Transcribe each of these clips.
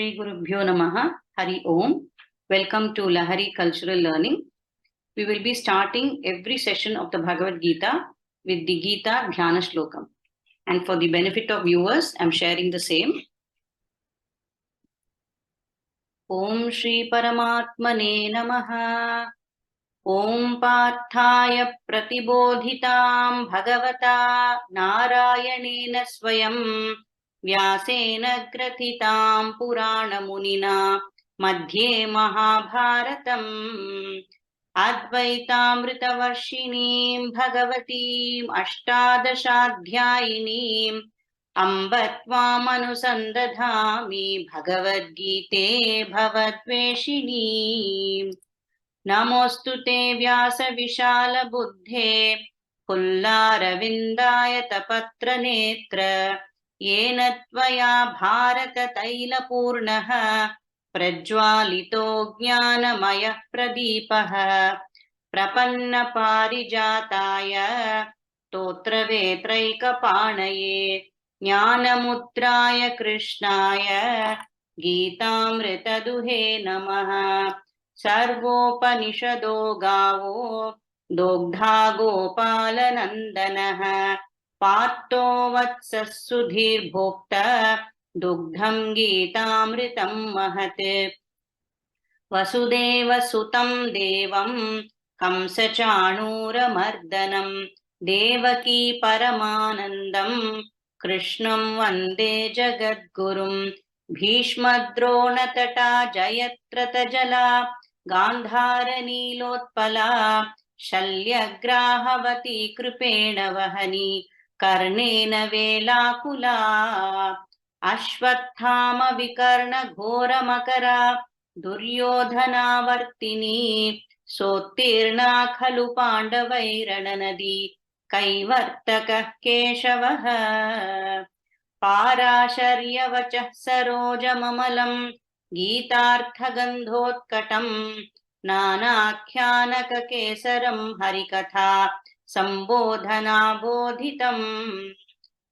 Shri Gurubhyo Namaha. Hari Om. Welcome to Lahari Cultural Learning. We will be starting every session of the Bhagavad Gita with the Gita Dhyana Shlokam. And for the benefit of viewers, I am sharing the same. Om Shri Paramatmane Namaha. Om Parthaya Pratibodhitam Bhagavata Narayanena Swayam Vyasena Grathitam Purana Munina Madhye Mahabharatam Advaitamritavarshiniim Bhagavatim Ashtadashadhyayinim Ambatvam Bhagavad Gite Bhavatveshinim Namostute Vyasa Vishala Buddhe Pullaravindaya Tapatra Netra Yena Tvaya Bharata Taila Purnaha Prajwalito Jnanamaya Pradipaha Prapanna Parijataya Totra Vetraika Panaye Jnanamutraya Krishnaya Gitamrita Duhe Namaha Sarvopanishado Gavo Dogdha Gopalanandanaha Pato Vatsasudhir Bhokta Dugdham Gitamritam Mahate Vasudeva Sutam Devam Kamsachanura Mardanam Devaki Paramanandam Krishnam Vande Jagadgurum Bhishmadrona Tata Jayatrata Jala Gandhara Nilotpala Shalyagrahavati Kripena Vahani Karnena Velakula Ashwathama Vikarna Ghora Makara Duryodhana Vartini Sotirna Khalu Pandavairananadi Kaivartaka Keshavaha Parasharyavachah Sarojamamalam Gitarthagandhotkatam Nanakyanaka Kesaram Harikatha Sambodhana Bodhitam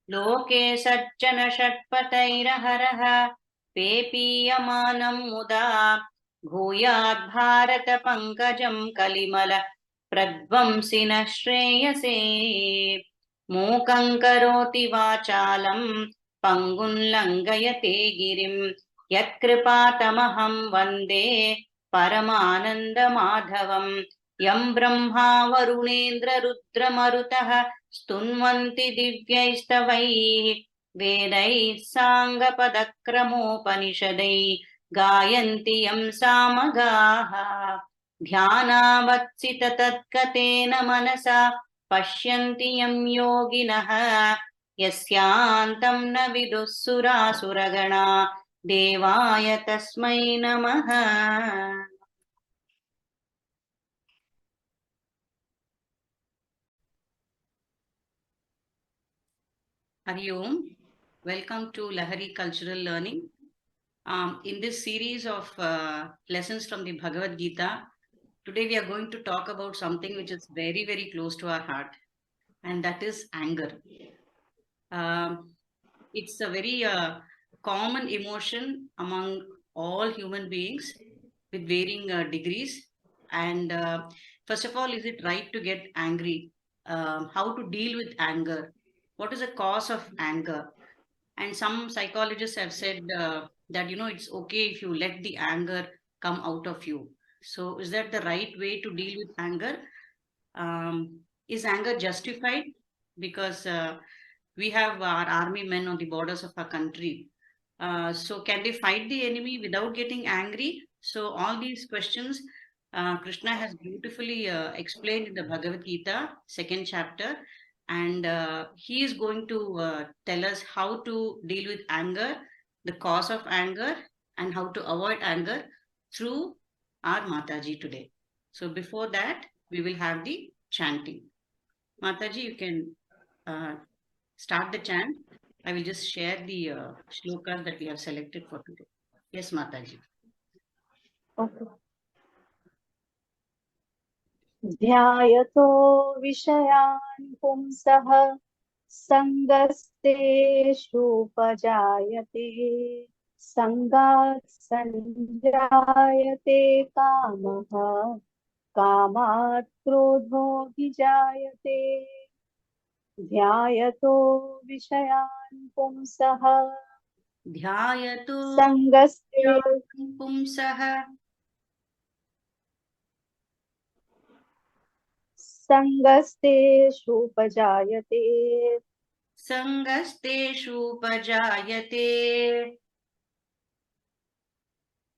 Loke Sajjana Shatpatairaharaha Pepiyamanam Muda Bhuyad Bharata Pankajam Kalimala Pradvamsina Shreyase Mukhaṁ karoti vācālam pangun langayate girim yatkripatamaham vande paramananda madhavam yam brahma varunendra rudra marutaha stunvanti divyaistavai vedai sanga padakramopanishadai gayanti yam samagaha dhyānavatsita tatkatena manasa Pashyanti yam yoginaha yasyantam na vidussura suragana devaya tasmai namaha. Hari Om. Welcome to Lahari Cultural Learning. In this series of lessons from the Bhagavad Gita, today we are going to talk about something which is very, very close to our heart, and that is anger. It's a very common emotion among all human beings with varying degrees. And first of all, is it right to get angry? How to deal with anger? What is the cause of anger? And some psychologists have said that, it's okay if you let the anger come out of you. So is that the right way to deal with anger? Is anger justified? Because we have our army men on the borders of our country. So can they fight the enemy without getting angry? So all these questions Krishna has beautifully explained in the Bhagavad Gita, 2nd chapter. And he is going to tell us how to deal with anger, the cause of anger, and how to avoid anger through our Mataji today. So before that, we will have the chanting. Mataji, you can start the chant. I will just share the shlokas that we have selected for today. Yes, Mataji. Okay. ध्यायतो विषयान् पुंसः सङ्गस्तेषुपजायते संगात् संजायते कामः कामात् क्रोधोऽभिजायते ध्यायतो विषयान् पुंसः ध्यायतो संगस्ते पुंसः संगस्तेषुपजायते संगस्तेषुपजायते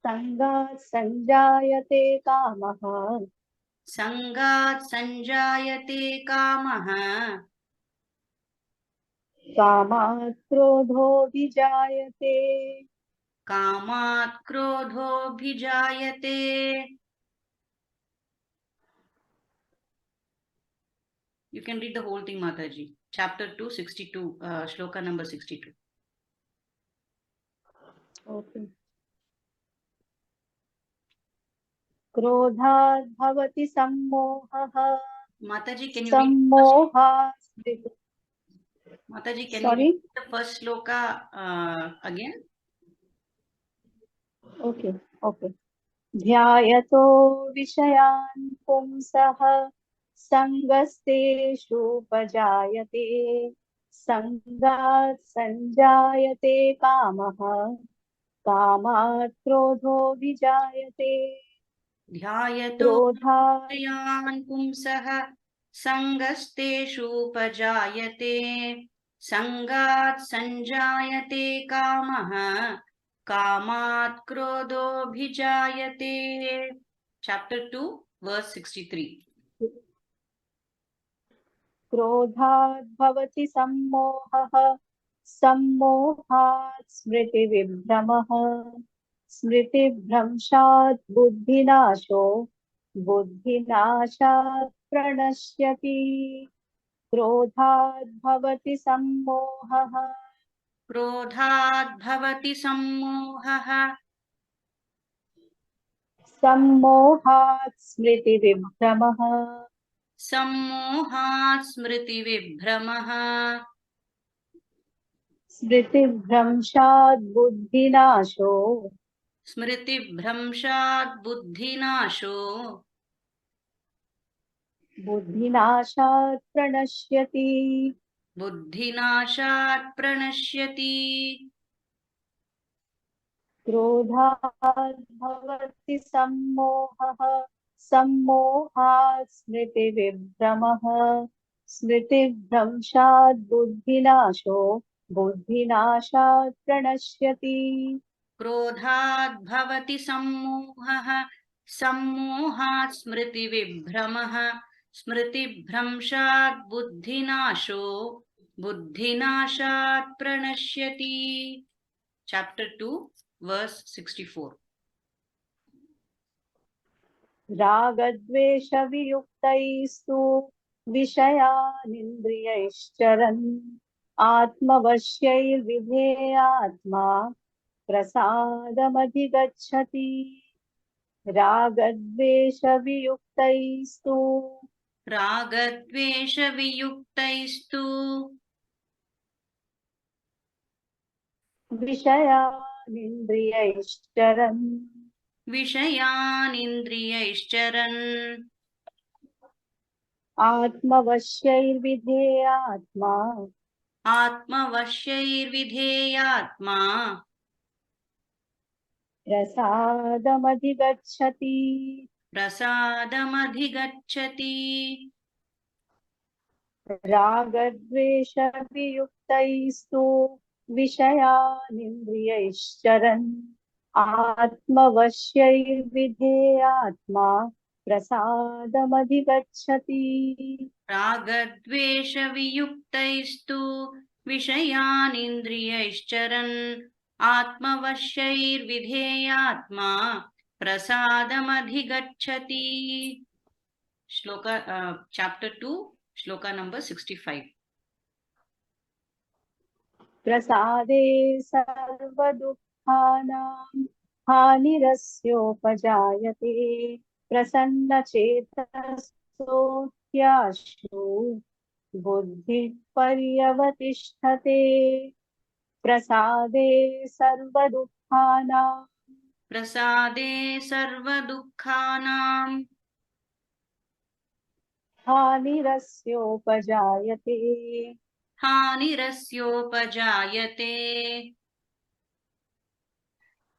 संगात् संजायते कामः संगात् संजायते कामः कामात् क्रोधोऽभिजायते कामात् क्रोधोऽभिजायते. You can read the whole thing, Mataji. Chapter 2, 62, shloka number 62. Okay. क्रोधात् भवति सम्मोहः Mataji, can you read सम्मोहात् Mataji, can you Sorry? read the first shloka again? Okay, okay. ध्यायतो विषयान् पुंसः संगस्तेषुपजायते संगात् संजायते कामः कामात् क्रोधोऽभिजायते ध्यायतो क्रोधात् विषयान् पुंसः संगस्तेषुपजायते संगात् संजायते कामः कामात् क्रोधोऽभिजायते. Chapter 2, verse 63. क्रोधात् भवति सम्मोहः सम्मोहात् स्मृतिविभ्रमः स्मृतिभ्रंशात् बुद्धिनाशो बुद्धिनाशात् प्रणश्यति क्रोधात् भवति सम्मोहः क्रोधात् भवति सम्मोहः सम्मोहात् स्मृतिविभ्रमः सम्मोहात् स्मृतिविभ्रमः स्मृतिभ्रंशात् बुद्धिनाशो स्मृतिभ्रंशात् बुद्धिनाशो बुद्धिनाशात् प्रणश्यति बुद्धिनाशात् प्रणश्यति. क्रोधात् भवति सम्मोहः सम्मोहात् स्मृतिविभ्रमः स्मृतिभ्रंशात् बुद्धिनाशो बुद्धिनाशात् प्रणश्यति क्रोधात् भवति सम्मोहः सम्मोहात् स्मृतिविभ्रमः स्मृतिभ्रंशात् बुद्धिनाशो बुद्धिनाशात् प्रणश्यति. Chapter 2, verse 64. रागद्वेषवियुक्तैस्तु विषयानिन्द्रियैश्चरन् आत्मवश्यैर्विधेयात्मा प्रसादमधिगच्छति रागद्वेषवियुक्तैस्तु रागद्वेषवियुक्तैस्तु विषयानिन्द्रियैश्चरन् विषयानिन्द्रियैश्चरन् आत्मवश्यैर्विधेयात्मा आत्मवश्यैर्विधेयात्मा प्रसादमधिगच्छति प्रसादमधिगच्छति. रागद्वेषवियुक्तैस्तु विषयानिन्द्रियैश्चरन् आत्मवश्यैर्विधेयात्मा प्रसादमधिगच्छति रागद्वेषवियुक्तैस्तु विषयानिन्द्रियैश्चरन् आत्मवश्यैर्विधेयात्मा प्रसादमधिगच्छति. Shloka, chapter 2, shloka number 65. प्रसादे सर्वदुःखानां हानिरस्योपजायते प्रसन्नचेतसो ह्याशु बुद्धिः पर्यवतिष्ठते प्रसादे सर्वदुःखानां सर्वदुःखानां प्रसादे सर्वदुःखानां हानिरस्योपजायते हानिरस्योपजायते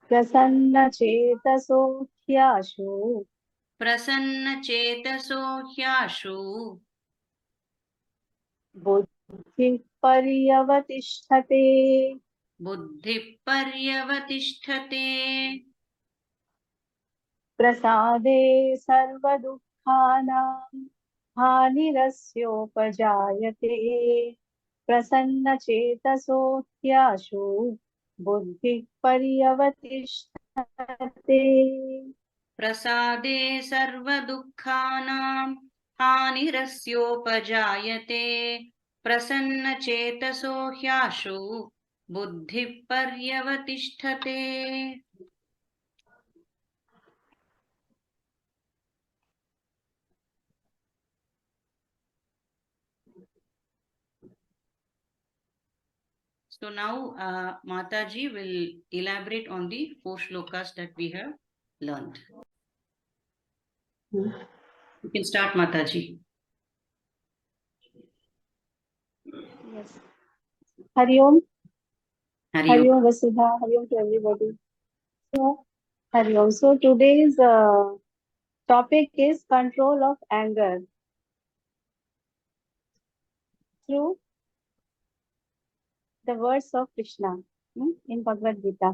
प्रसन्नचेतसो ह्याशो प्रसन्नचेतसो ह्याशु बुद्धिः पर्यवतिष्ठते बुद्धिः पर्यवतिष्ठते प्रसादे सर्वदुःखानां हानिरस्योपजायते प्रसन्नचेतसो ह्याशो बुद्धिः पर्यवतिष्ठते प्रसादे सर्वदुःखानां हानिरस्योपजायते प्रसन्नचेतसो ह्याशु बुद्धिः पर्यवतिष्ठते So now Mataji will elaborate on the 4 shlokas that we have learned. You can start, Mataji. Yes. Hari Om. Hari Hari Om. Om Vasudha. Hari Om to everybody. So, Hari Om. So today's topic is control of anger through the words of Krishna in Bhagavad Gita.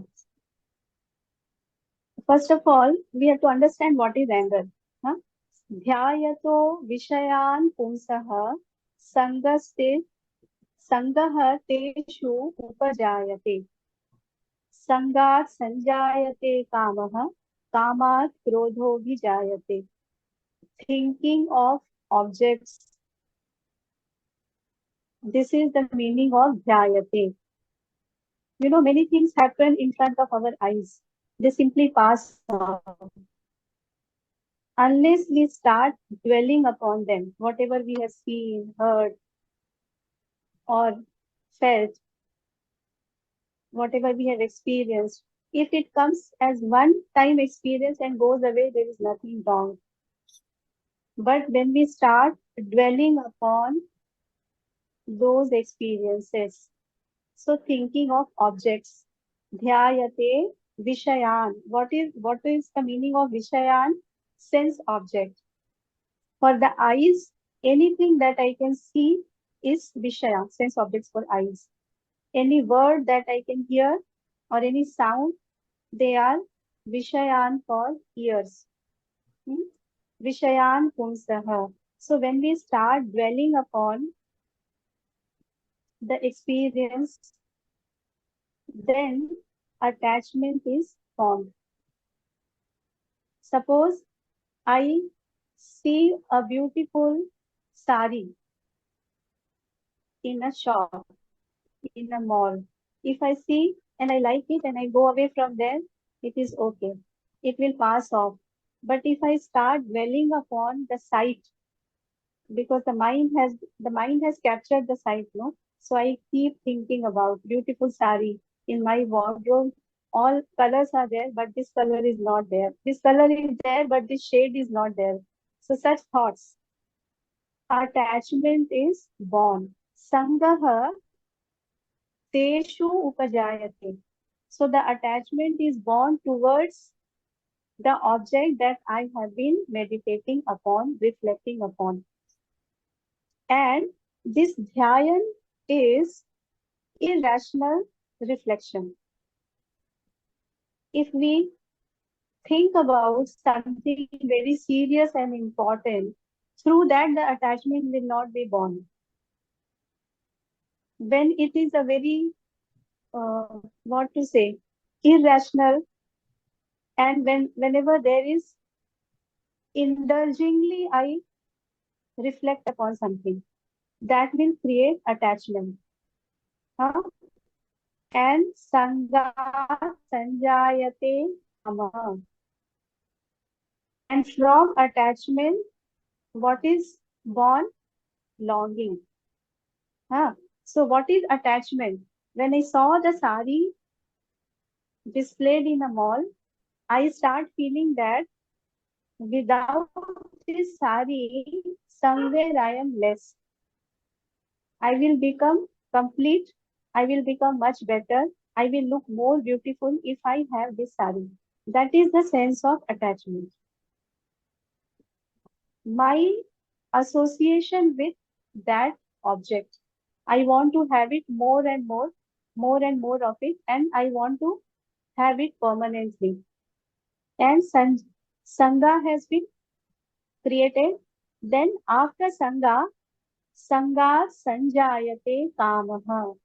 First of all, we have to understand what is anger. Huh? Dhyayato vishayan pumsah sangaste sangah teshu upajayate sangat sanjayate kamah kamat krodho vijayate. Thinking of objects. This is the meaning of dhyayate. You know, many things happen in front of our eyes. They simply pass off. Unless we start dwelling upon them, whatever we have seen, heard, or felt, whatever we have experienced, if it comes as one time experience and goes away, there is nothing wrong. But when we start dwelling upon those experiences, so thinking of objects, dhyayate vishayan. What is the meaning of vishayan? Sense object. For the eyes, anything that I can see is vishaya, sense objects for eyes. Any word that I can hear or any sound, they are vishayan for ears. Vishayan pumsaha. So when we start dwelling upon the experience, then attachment is formed. Suppose I see a beautiful sari in a shop, in a mall. If I see and I like it and I go away from there, it is okay. It will pass off. But if I start dwelling upon the sight, because the mind has captured the sight, no? So I keep thinking about beautiful sari in my wardrobe. All colors are there, but this color is not there. This color is there, but this shade is not there. So such thoughts, attachment is born. Sangaha teshu upajayate. So the attachment is born towards the object that I have been meditating upon, reflecting upon. And this dhyayan is irrational reflection. If we think about something very serious and important, through that the attachment will not be born. When it is a very, what to say, irrational, and whenever there is indulgingly I reflect upon something, that will create attachment. Huh? And sanga sanjayate kama. And from attachment, what is born? Longing. Huh? So what is attachment? When I saw the sari displayed in a mall, I start feeling that without this sari, somewhere I am less. I will become complete. I will become much better. I will look more beautiful if I have this sari. That is the sense of attachment. My association with that object. I want to have it more and more of it, and I want to have it permanently. And Sangha has been created. Then after Sangha Sanjayate Kamaha.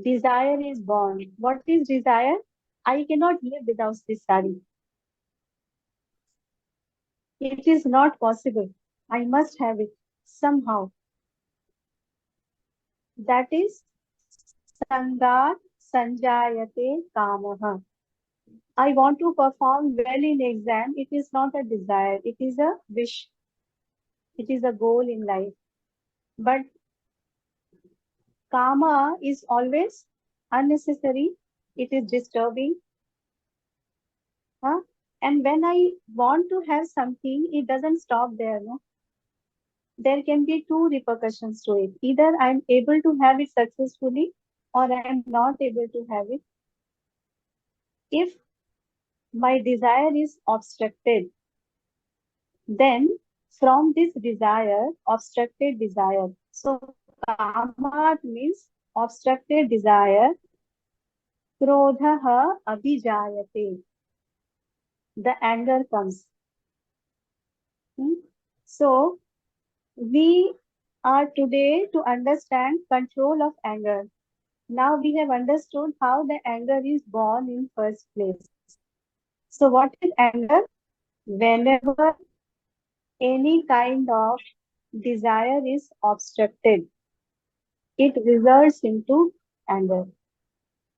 Desire is born. What is desire? I cannot live without this sari. It is not possible. I must have it somehow. That is Sangha Sanjayate Kamaha. I want to perform well in exam. It is not a desire. It is a wish. It is a goal in life. But karma is always unnecessary. It is disturbing. Huh? And when I want to have something, it doesn't stop there. No? There can be two repercussions to it. Either I'm able to have it successfully or I'm not able to have it. If my desire is obstructed, then from this desire, obstructed desire. So kama means obstructed desire, krodhaha abhijayate. The anger comes. So we are today to understand control of anger. Now we have understood how the anger is born in first place. So what is anger? Whenever any kind of desire is obstructed, it results into anger.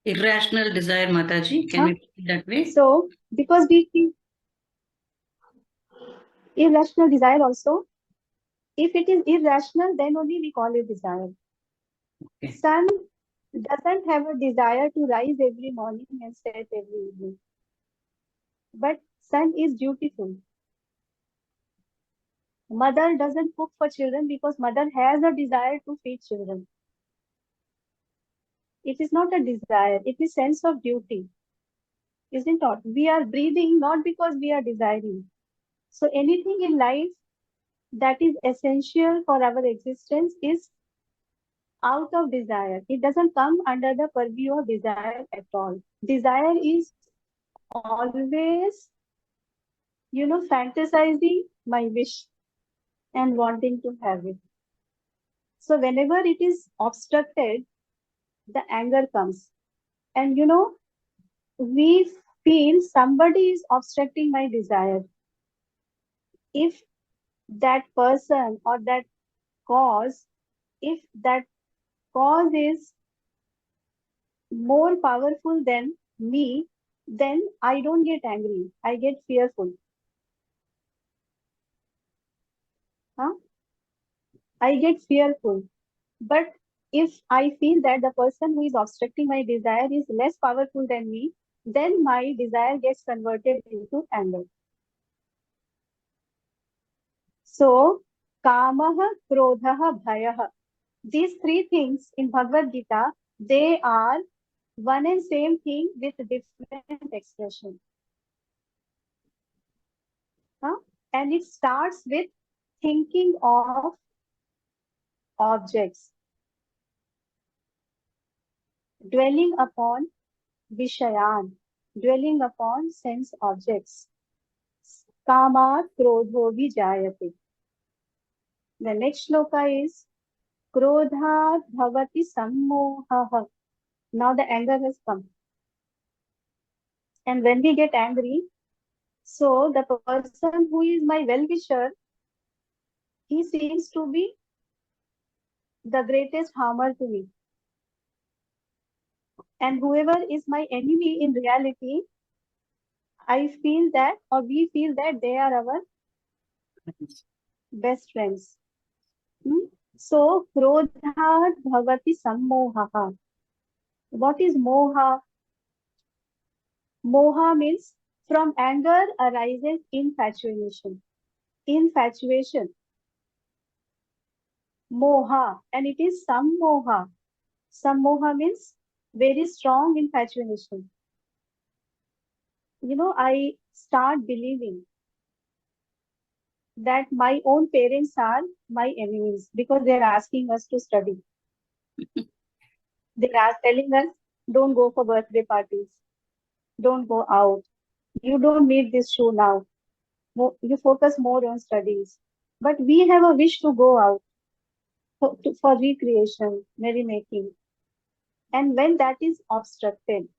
Irrational desire, Mataji. Can we put it that way? So because we feel irrational desire also, if it is irrational, then only we call it desire. Okay. Sun doesn't have a desire to rise every morning and set every evening. But sun is dutiful. Mother doesn't cook for children because mother has a desire to feed children. It is not a desire, it is sense of duty. Isn't it? We are breathing not because we are desiring. So anything in life that is essential for our existence is out of desire. It doesn't come under the purview of desire at all. Desire is always, fantasizing my wish and wanting to have it. So whenever it is obstructed, the anger comes. And we feel somebody is obstructing my desire. If that person or that cause, if that cause is more powerful than me, then I don't get angry. I get fearful. Huh? I get fearful. But if I feel that the person who is obstructing my desire is less powerful than me, then my desire gets converted into anger. So, kamaha, krodhaha, bhayaha. These three things in Bhagavad Gita, they are one and same thing with different expression. Huh? And it starts with thinking of objects, dwelling upon vishayan, dwelling upon sense objects. Kama krodho vijayate. The next shloka is krodha bhavati sammoha. Now the anger has come. And when we get angry, so the person who is my well-wisher, he seems to be the greatest harmer to me. And whoever is my enemy in reality, I feel that, or we feel that they are our best friends. So, krodha bhavati sammoha. What is moha? Moha means from anger arises infatuation. Infatuation. Moha. And it is sammoha. Sammoha means very strong infatuation. I start believing that my own parents are my enemies because they are asking us to study. They are telling us, don't go for birthday parties, don't go out. You don't need this shoe now. You focus more on studies. But we have a wish to go out for recreation, merrymaking. And when that is obstructed,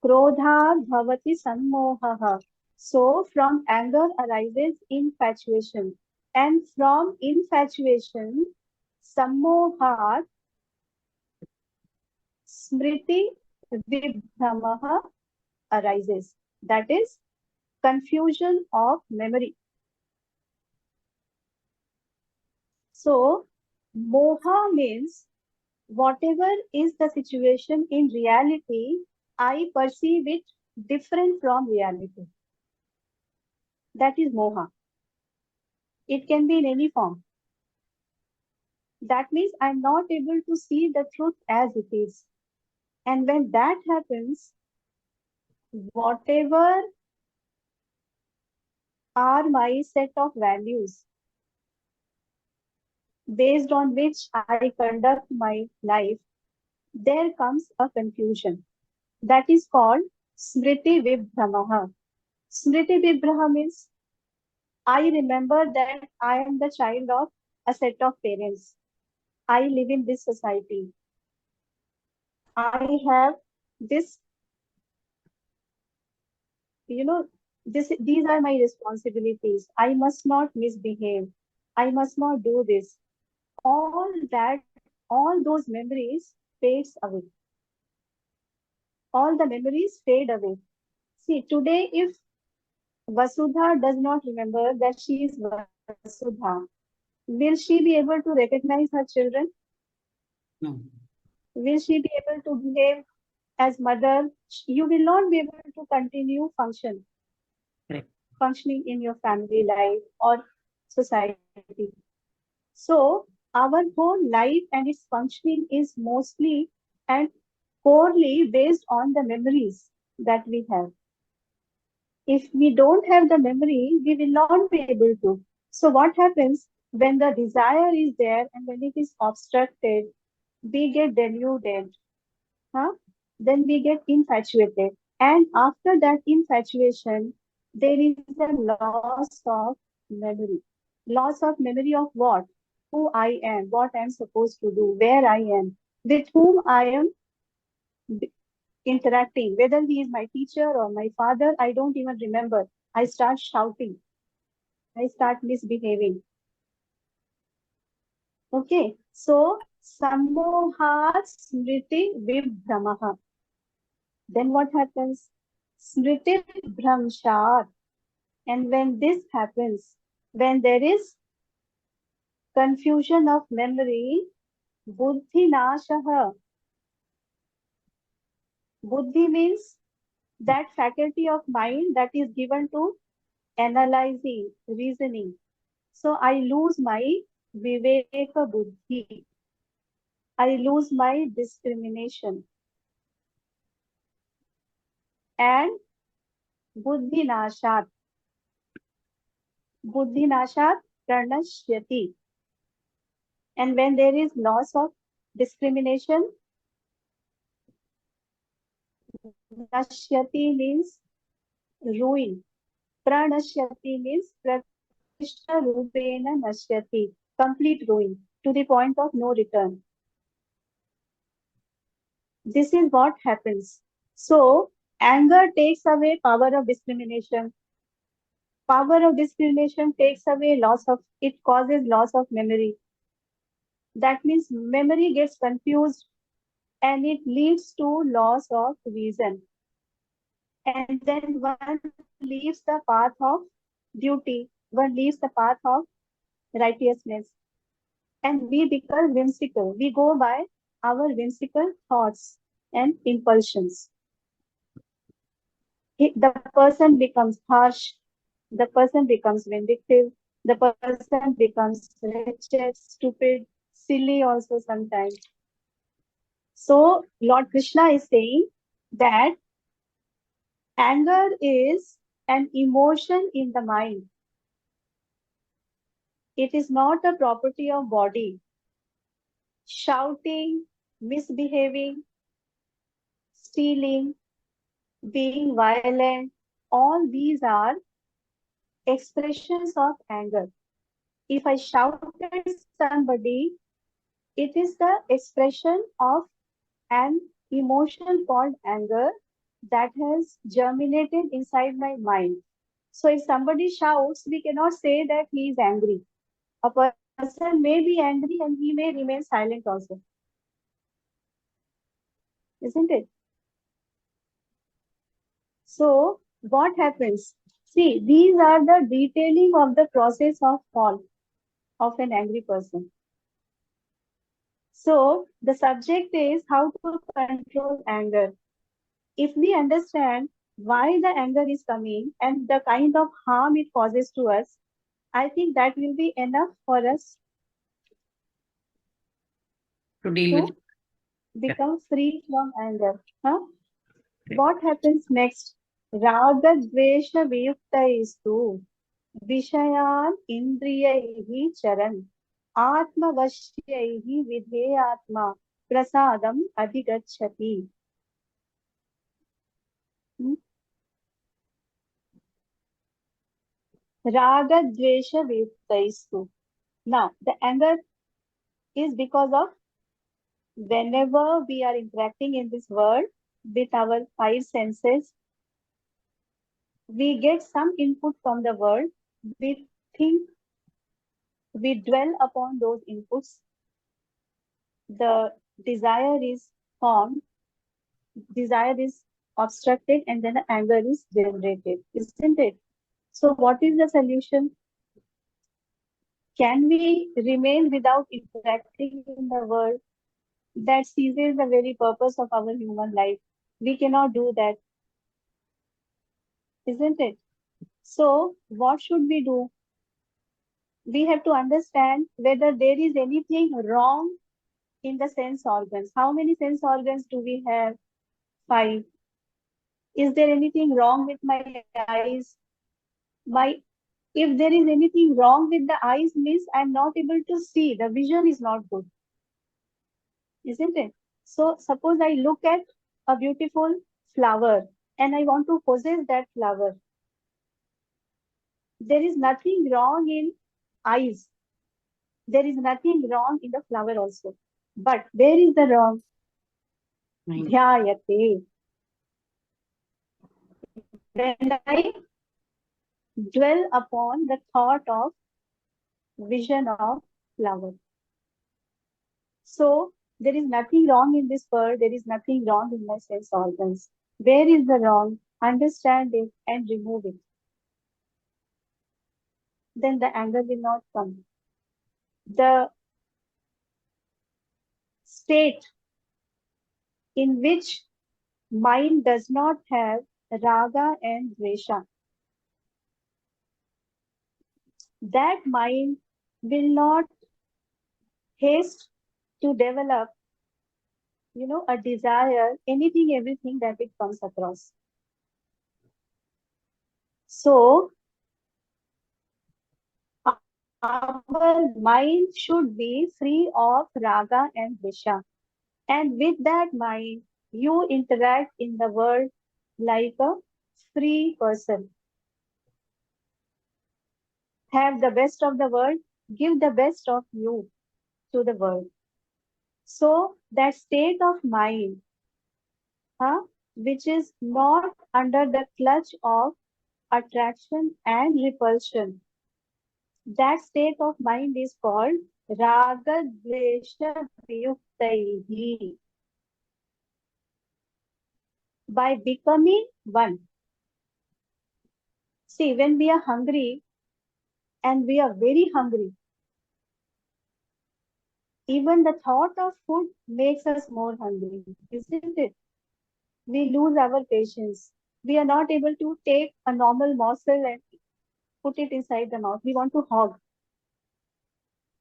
krodha bhavati sammohaha. So from anger arises infatuation. And from infatuation, sammohat smriti vibhramaha arises. That is confusion of memory. So, moha means whatever is the situation in reality, I perceive it different from reality. That is moha. It can be in any form. That means I'm not able to see the truth as it is. And when that happens, whatever are my set of values based on which I conduct my life, there comes a confusion. That is called Smriti Vibhramaha. Smriti Vibhrama means I remember that I am the child of a set of parents. I live in this society. I have this, you know, these are my responsibilities. I must not misbehave. I must not do this. All that, all those memories fades away. All the memories fade away. See, today if Vasudha does not remember that she is Vasudha, will she be able to recognize her children? No. Will she be able to behave as mother? You will not be able to continue Correct. functioning in your family life or society. So our whole life and its functioning is mostly and corely based on the memories that we have. If we don't have the memory, we will not be able to. So what happens when the desire is there and when it is obstructed, we get deluded, huh? Then we get infatuated. And after that infatuation, there is a loss of memory. Loss of memory of what? Who I am, what I am supposed to do, where I am, with whom I am interacting, whether he is my teacher or my father, I don't even remember. I start shouting, I start misbehaving. Okay, so Sammoha Smriti Vibhramaha. Then what happens? Smriti Bhramshat. And when this happens, when there is confusion of memory, Buddhi Nashaha. Buddhi means that faculty of mind that is given to analyzing, reasoning. So I lose my Viveka Buddhi. I lose my discrimination. And Buddhi Nashat. Buddhi Nashat Pranashyati. And when there is loss of discrimination, Nashyati means ruin. Pranashyati means Pratishtha Rupena Nashyati. Complete ruin to the point of no return. This is what happens. So, anger takes away power of discrimination. Power of discrimination takes away it causes loss of memory. That means memory gets confused and it leads to loss of reason. And then one leaves the path of duty, one leaves the path of righteousness, and we become whimsical. We go by our whimsical thoughts and impulsions. The person becomes harsh, the person becomes vindictive, the person becomes wretched, stupid, silly also sometimes. So Lord Krishna is saying that anger is an emotion in the mind. It is not a property of body. Shouting, misbehaving, stealing, being violent, all these are expressions of anger. If I shout at somebody, it is the expression of an emotion called anger that has germinated inside my mind. So if somebody shouts, we cannot say that he is angry. A person may be angry and he may remain silent also, isn't it? So what happens? See, these are the detailing of the process of fall of an angry person. So the subject is how to control anger. If we understand why the anger is coming and the kind of harm it causes to us, I think that will be enough for us To deal with. to become free from anger. Huh? What happens next? Raga dvesha viyuktaistu vishayan indriyaihi charan atmavasyaihi vidheyatma prasadam adhigacchati. Hmm? Raga dvesha viyuktaistu. Now, the anger is because of whenever we are interacting in this world with our five senses, we get some input from the world, we think, we dwell upon those inputs, the desire is formed, desire is obstructed, and then anger is generated, isn't it? So, what is the solution? Can we remain without interacting in the world? That seizes the very purpose of our human life. We cannot do that, isn't it? So, what should we do? We have to understand whether there is anything wrong in the sense organs. How many sense organs do we have? Five. Is there anything wrong with my eyes? My If there is anything wrong with the eyes, means I'm not able to see. The vision is not good, isn't it? So suppose I look at a beautiful flower and I want to possess that flower. There is nothing wrong in eyes. There is nothing wrong in the flower also. But where is the wrong? Mind. Dhyayate. When I dwell upon the thought of vision of flower. So there is nothing wrong in this world. There is nothing wrong in my sense organs. Where is the wrong? Understand it and remove it. Then the anger will not come. The state in which mind does not have raga and dvesha, that mind will not haste to develop, a desire, anything, everything that it comes across. So our mind should be free of raga and dvesha. And with that mind, you interact in the world like a free person. Have the best of the world, give the best of you to the world. So that state of mind, which is not under the clutch of attraction and repulsion, that state of mind is called raga dvesha viyuktaihi. By becoming one. See, when we are hungry and we are very hungry, even the thought of food makes us more hungry, isn't it? We lose our patience. We are not able to take a normal morsel and put it inside the mouth. We want to hog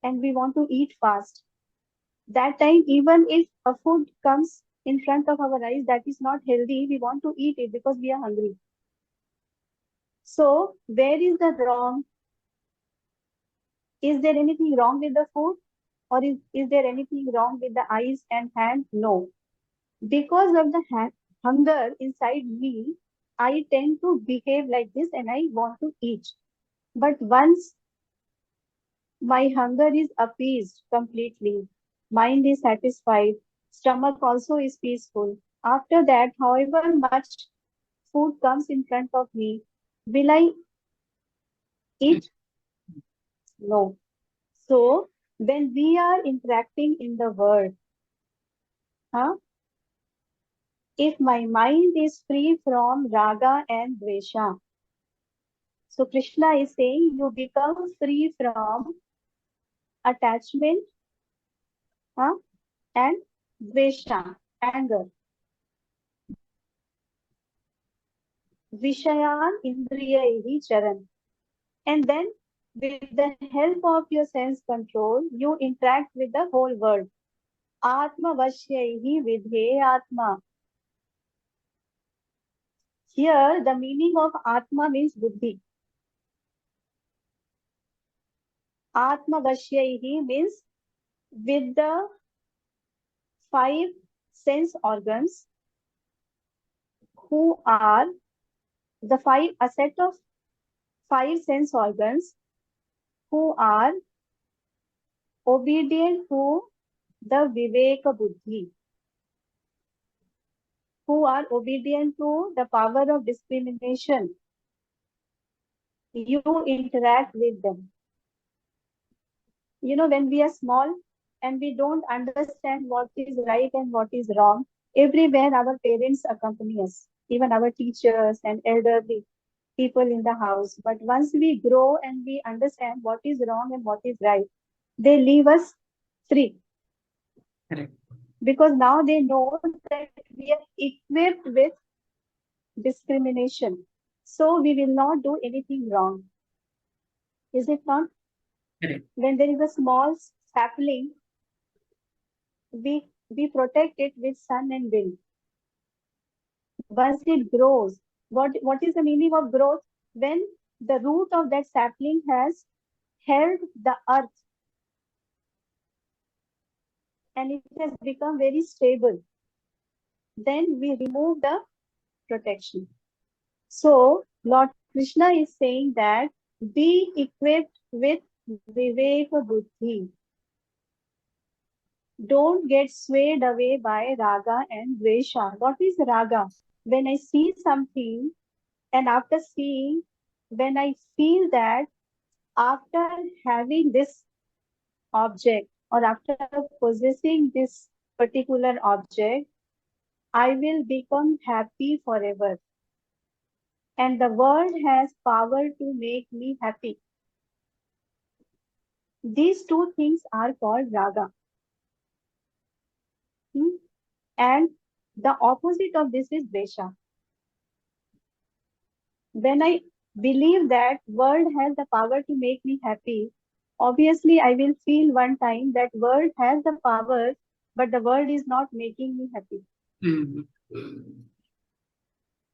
and we want to eat fast. That time, even if a food comes in front of our eyes that is not healthy, we want to eat it because we are hungry. So, where is the wrong? Is there anything wrong with the food? Or is there anything wrong with the eyes and hand? No. Because of the hunger inside me, I tend to behave like this and I want to eat. But once my hunger is appeased completely, mind is satisfied, stomach also is peaceful. After that, however much food comes in front of me, will I eat? No. So, when we are interacting in the world, huh, if my mind is free from raga and dvesha, so Krishna is saying you become free from attachment, huh, and dvesha, anger, vishayan indriyahi charan. And then with the help of your sense control, you interact with the whole world. Atma vashyahi vidhe atma. Here, the meaning of Atma means Buddhi. Atma Vashyahi means with the five sense organs who are a set of five sense organs who are obedient to the Viveka Buddhi, who are obedient to the power of discrimination. You interact with them. You know, when we are small and we don't understand what is right and what is wrong, everywhere our parents accompany us, even our teachers and elderly people in the house. But once we grow and we understand what is wrong and what is right, they leave us free. Correct. Because now they know that we are equipped with discrimination. So we will not do anything wrong. Is it not? Correct. When there is a small sapling, we protect it with sun and wind. Once it grows, what is the meaning of growth? When the root of that sapling has held the earth and it has become very stable, then we remove the protection. So Lord Krishna is saying that be equipped with Viveka Buddhi. Don't get swayed away by raga and dvesha. What is raga? When I see something and after seeing, when I feel that after having this object or after possessing this particular object, I will become happy forever. And the world has power to make me happy. These two things are called raga. And the opposite of this is dvesha. When I believe that world has the power to make me happy, obviously I will feel one time that world has the power, but the world is not making me happy.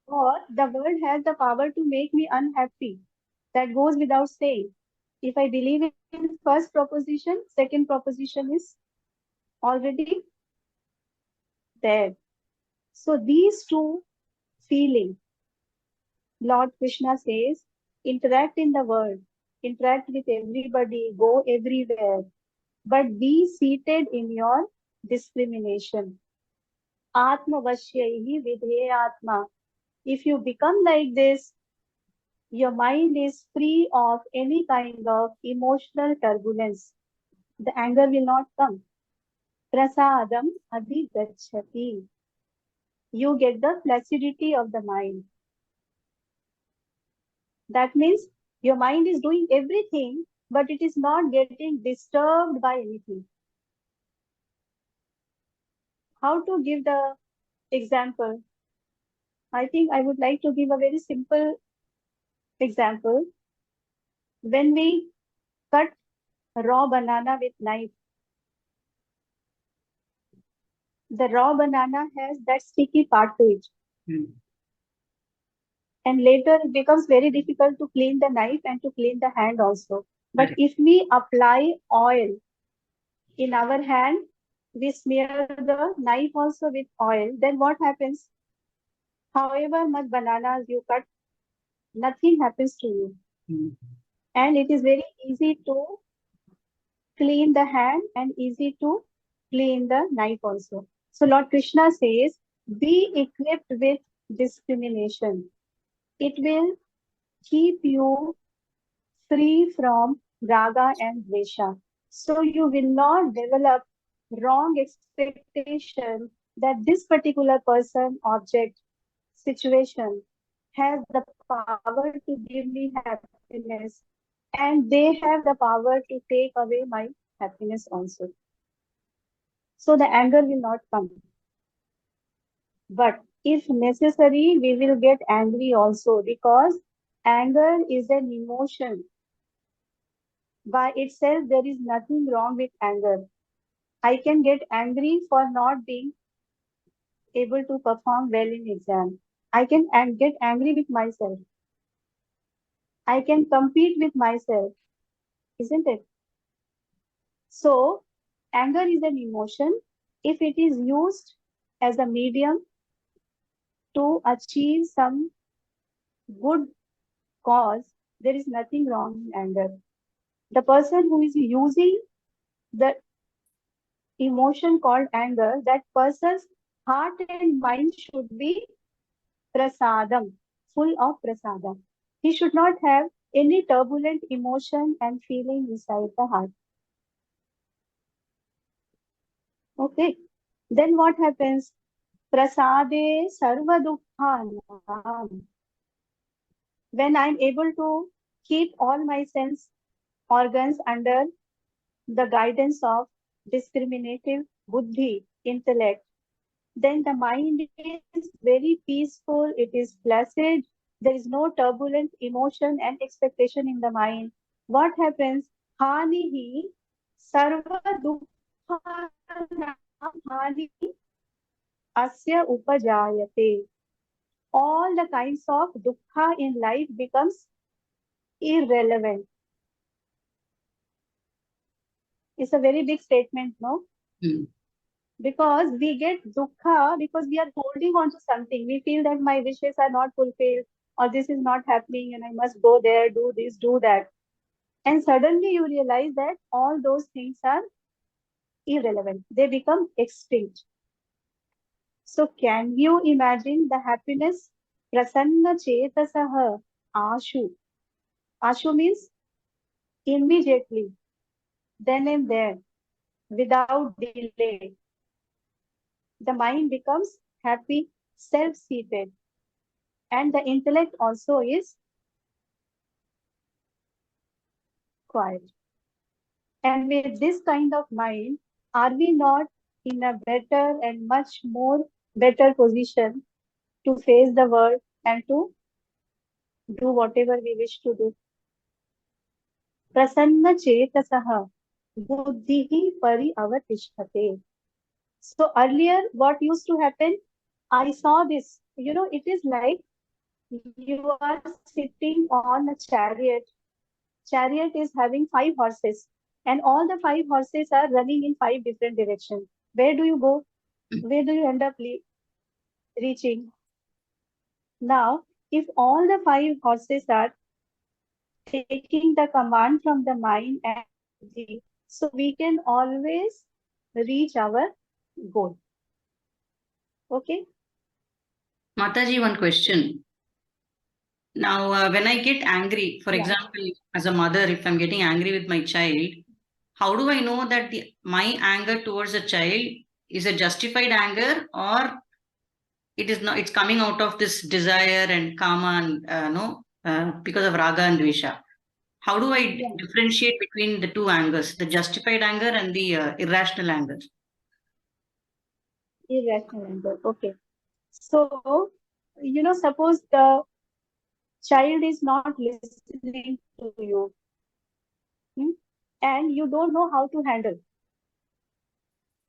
Or the world has the power to make me unhappy. That goes without saying. If I believe in first proposition, second proposition is already there. So these two feelings, Lord Krishna says, interact in the world, interact with everybody, go everywhere, but be seated in your discrimination. Atma Vashyahi Vidhe Atma. If you become like this, your mind is free of any kind of emotional turbulence. The anger will not come. Prasadam adhigachati. You get the placidity of the mind. That means your mind is doing everything, but it is not getting disturbed by anything. How to give the example? I think I would like to give a very simple example. When we cut raw banana with knife, the raw banana has that sticky part to it. And later it becomes very difficult to clean the knife and to clean the hand also. But if we apply oil in our hand, we smear the knife also with oil, then what happens? However much bananas you cut, nothing happens to you. And it is very easy to clean the hand and easy to clean the knife also. So Lord Krishna says, be equipped with discrimination. It will keep you free from raga and dvesha. So you will not develop wrong expectation that this particular person, object, situation has the power to give me happiness and they have the power to take away my happiness also. So the anger will not come. But if necessary, we will get angry also because anger is an emotion. By itself, there is nothing wrong with anger. I can get angry for not being able to perform well in exam. I can get angry with myself. I can compete with myself, isn't it? So, anger is an emotion. If it is used as a medium to achieve some good cause, there is nothing wrong in anger. The person who is using the emotion called anger, that person's heart and mind should be prasadam, full of prasadam. He should not have any turbulent emotion and feeling inside the heart. Okay. Then what happens? Prasade sarva dukkhanam. When I'm able to keep all my sense organs under the guidance of discriminative buddhi, intellect, then the mind is very peaceful, it is placid, there is no turbulent emotion and expectation in the mind. What happens? Hanihi sarva dukkhanam hani asya upajayate. All the kinds of dukkha in life becomes irrelevant. It's a very big statement, no? Because we get dukkha because we are holding on to something. We feel that my wishes are not fulfilled or this is not happening and I must go there, do this, do that. And suddenly you realize that all those things are irrelevant. They become extinct. So can you imagine the happiness? Prasanna chetasaha ashu. Ashu means immediately, then and there, without delay. The mind becomes happy, self-seated. And the intellect also is quiet. And with this kind of mind, are we not in a better and much more better position to face the world and to do whatever we wish to do? Prasanna chetasaha buddhihi pari avatishthate. So earlier, what used to happen? I saw this. It is like you are sitting on a chariot. Chariot is having 5 horses, and all the 5 horses are running in 5 different directions. Where do you go? Where do you end up reaching? Now, if all the 5 horses are taking the command from the mind and buddhi, so we can always reach our goal. Okay? Mataji, one question. Now, when I get angry, for Yeah. example, as a mother, if I'm getting angry with my child, how do I know that my anger towards a child is a justified anger, or it is not? It's coming out of this desire and karma, and because of raga and dvesha. How do I Yeah. differentiate between the two angers, the justified anger and the irrational anger? Irrational anger. Okay. So suppose the child is not listening to you, hmm, and you don't know how to handle.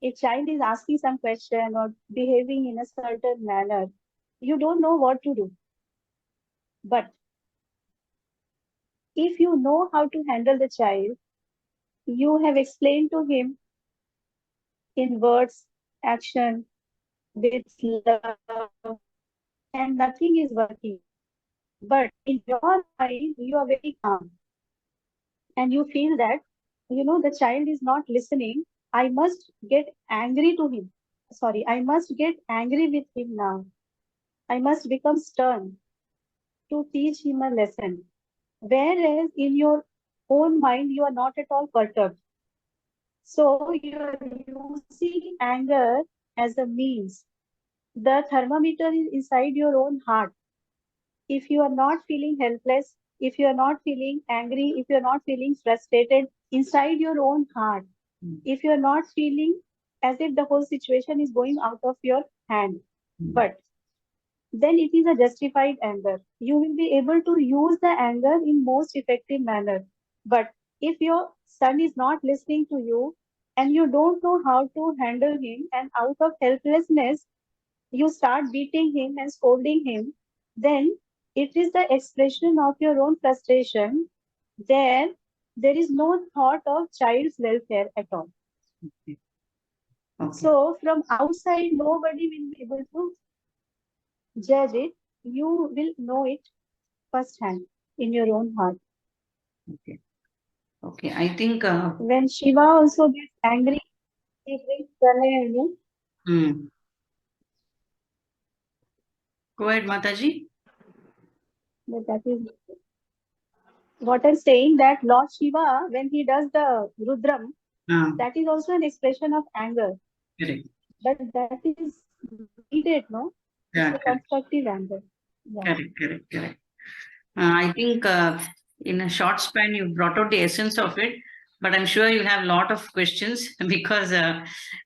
A child is asking some question or behaving in a certain manner. You don't know what to do. But if you know how to handle the child, you have explained to him in words, action, with love, and nothing is working. But in your mind, you are very calm and you feel that, the child is not listening. I must get angry to him. Sorry, I must get angry with him now. I must become stern to teach him a lesson. Whereas in your own mind, you are not at all perturbed. So you are using anger as a means. The thermometer is inside your own heart. If you are not feeling helpless, if you are not feeling angry, if you are not feeling frustrated inside your own heart, if you are not feeling as if the whole situation is going out of your hand, but then it is a justified anger. You will be able to use the anger in most effective manner. But if your son is not listening to you and you don't know how to handle him, and out of helplessness you start beating him and scolding him, then it is the expression of your own frustration. There is no thought of child's welfare at all. Okay. So from outside, nobody will be able to judge it. You will know it firsthand in your own heart. Okay. Okay. I think. When Shiva also gets angry, he brings Pranay. Hmm. Go ahead, Mataji. But that is what I'm saying, that Lord Shiva, when he does the Rudram, that is also an expression of anger. Correct. But that is needed, no? Yeah, It's a constructive anger. Yeah. correct. I think in a short span, you brought out the essence of it, but I'm sure you have a lot of questions because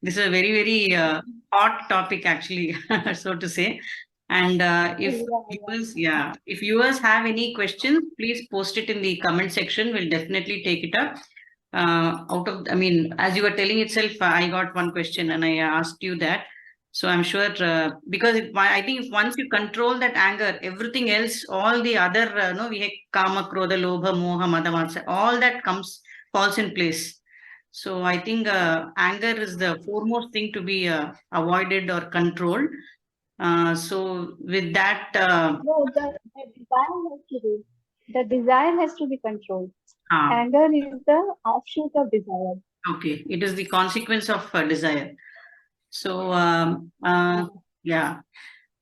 this is a very, very hot topic, actually, so to say. And if viewers have any questions, please post it in the comment section. We'll definitely take it up. As you were telling itself, I got one question and I asked you that. So I'm sure because I think if once you control that anger, everything else, all the other, we have kama, krodha, lobha, moha, mada, matsya, all that falls in place. So I think anger is the foremost thing to be avoided or controlled. So with that, No, the desire has to be. The desire has to be controlled. ah, Anger is the offshoot of desire. okay, it is the consequence of desire. So yeah.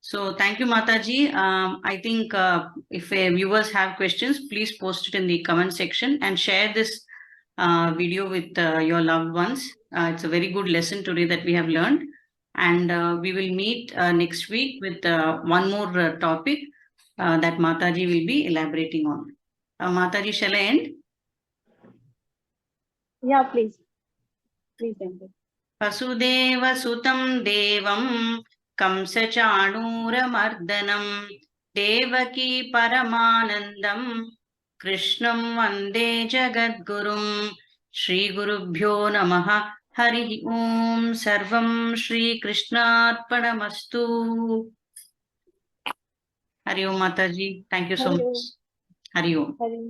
So thank you, Mataji. I think if viewers have questions, please post it in the comment section and share this video with your loved ones. It's a very good lesson today that we have learned. And we will meet next week with one more topic that Mataji will be elaborating on. Mataji, shall I end? Yeah, please. Please end it. वसुदेवसुतं देवं कंसचाणूरमर्दनं देवकी परमानन्दं कृष्णं वन्दे जगद्गुरुं श्रीगुरुभ्यो नमः हरिः ॐ सर्वं श्रीकृष्णार्पणमस्तु हरि ओम माताजी thank you so much Hari Om Hari Om.